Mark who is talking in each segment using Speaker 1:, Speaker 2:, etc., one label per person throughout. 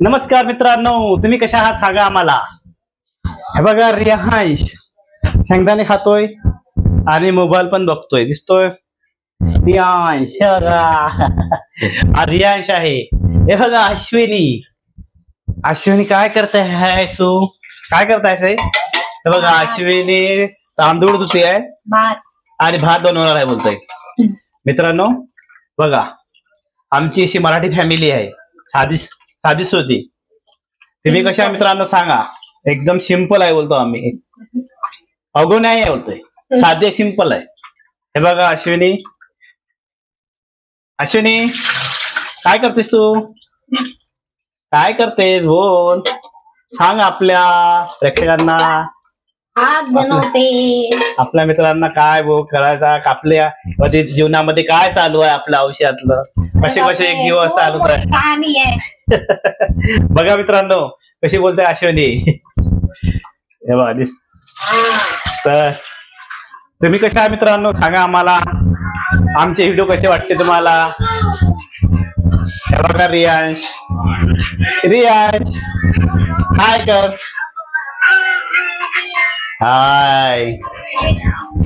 Speaker 1: नमस्कार मित्रांनो, तुम्ही कशा आहात सांगा आम्हाला। हे बघा रियांश शेंगदाणे खातोय आणि मोबाईल पण बघतोय, दिसतोय रियांश। रियांश आहे। हे बघा अश्विनी, अश्विनी काय करताय है तू, काय करतायस? हे बघा अश्विनी तांदूळ धुते आहे आणि भात बनवणार आहे बोलतोय। मित्रांनो बघा, आमची अशी मराठी फॅमिली आहे, साधी साधी सोधी। तुम्ही कशा मित्रांनो सांगा, एकदम सिंपल आहे बोलतो आम्ही, अवघड नाही आहे बोलतोय, साधे सिंपल आहे। हे बघा अश्विनी, अश्विनी काय करतेस तू, काय करतेस बोल, सांग आपल्या प्रेक्षकांना,
Speaker 2: भात बनवते।
Speaker 1: आपल्या मित्रांना काय बोल करायचा, आपल्या मध्ये जीवनामध्ये काय चालू आहे आपल्या आयुष्यातलं, कसे कसे एक दिवस चालू आहे
Speaker 2: कहाणी आहे।
Speaker 1: बघा मित्रांनो कशी बोलते अश्विनी। हे बघा दिस, तर तुम्ही कशा आहे मित्रांनो सांगा आम्हाला, आमचे व्हिडिओ कसे वाटते तुम्हाला। हे बघा रियांश, रियांश हाय कर, हाय।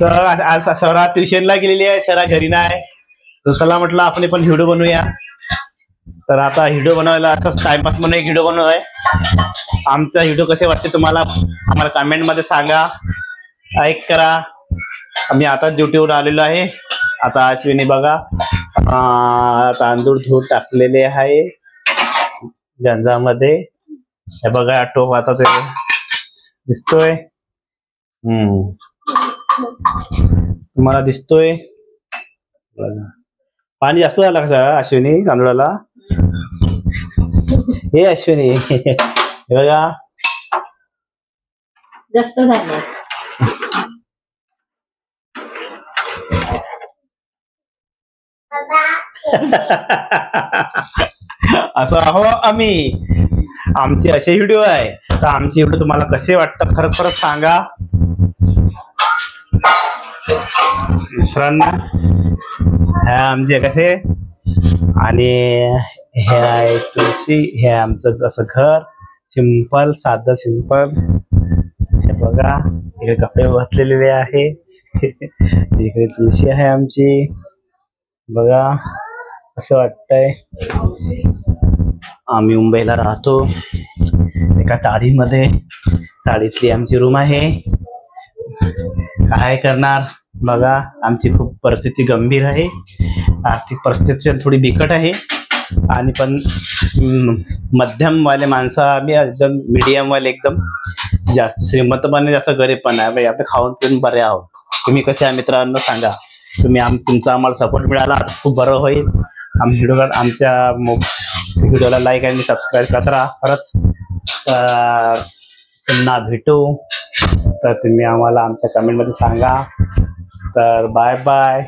Speaker 1: तर आज सरा ट्युशनला गेलेली आहे, सरा घरी नाही, तर चला म्हटलं आपण पण व्हिडिओ बनवूया। तर आता व्हिडिओ बनवायला असंच टाइमपास म्हणून एक व्हिडिओ बनवू आहे। आमचा व्हिडिओ कसे वाटते तुम्हाला आम्हाला कमेंट मध्ये सांगा, लाईक करा। आम्ही आता ड्युटीवर आलेलो आहे। आता अश्विनी बघा तांदूळ धूत टाकलेले आहे गंजामध्ये। हे बघा टोप आता ते दिसतोय, तुम्हाला दिसतोय बघा। पाणी जास्त झालं कसं अश्विनी तांदूळाला, हे अश्विनी हे बघा
Speaker 2: जास्त झालं।
Speaker 1: असं आहो आम्ही, आमचे असे व्हिडिओ आहे। तर आमचे व्हिडिओ तुम्हाला कसे वाटतात खरं खरं सांगा मित्रांनो। हे आमचे कसे, आणि हे आहे तुळशी, हे आमचं असं घर सिंपल साधं सिंपल। हे बघा इकडे कपडे घातलेले आहे, इकडे तुळशी आहे आमची बघा। असं वाटतंय आम्ही मुंबईला राहतो एका चाळीमध्ये, चाळीतली आमची रूम आहे। काय करणार बघा, आमची खूप परिस्थिती गंभीर आहे, आर्थिक परिस्थिती थोडी बिकट आहे, आणि पण मध्यम वाले माणसं आम्ही, एकदम मीडियम वाले, एकदम जास्त श्रीमंत पण नाही जास्त गरीब पण आहे, आपण खाऊन पिऊन बरे आहोत। तुम्ही कसे आहे मित्रांनो सांगा, तुम्ही तुमचा आम्हाला सपोर्ट मिळाला खूप बरं होईल। आमच्या व्हिडिओला लाईक आणि सबस्क्राईब करा खरंच। पुन्हा भेटू, तर तुम्ही आम्हाला आमच्या कमेंटमध्ये सांगा। तर बाय बाय।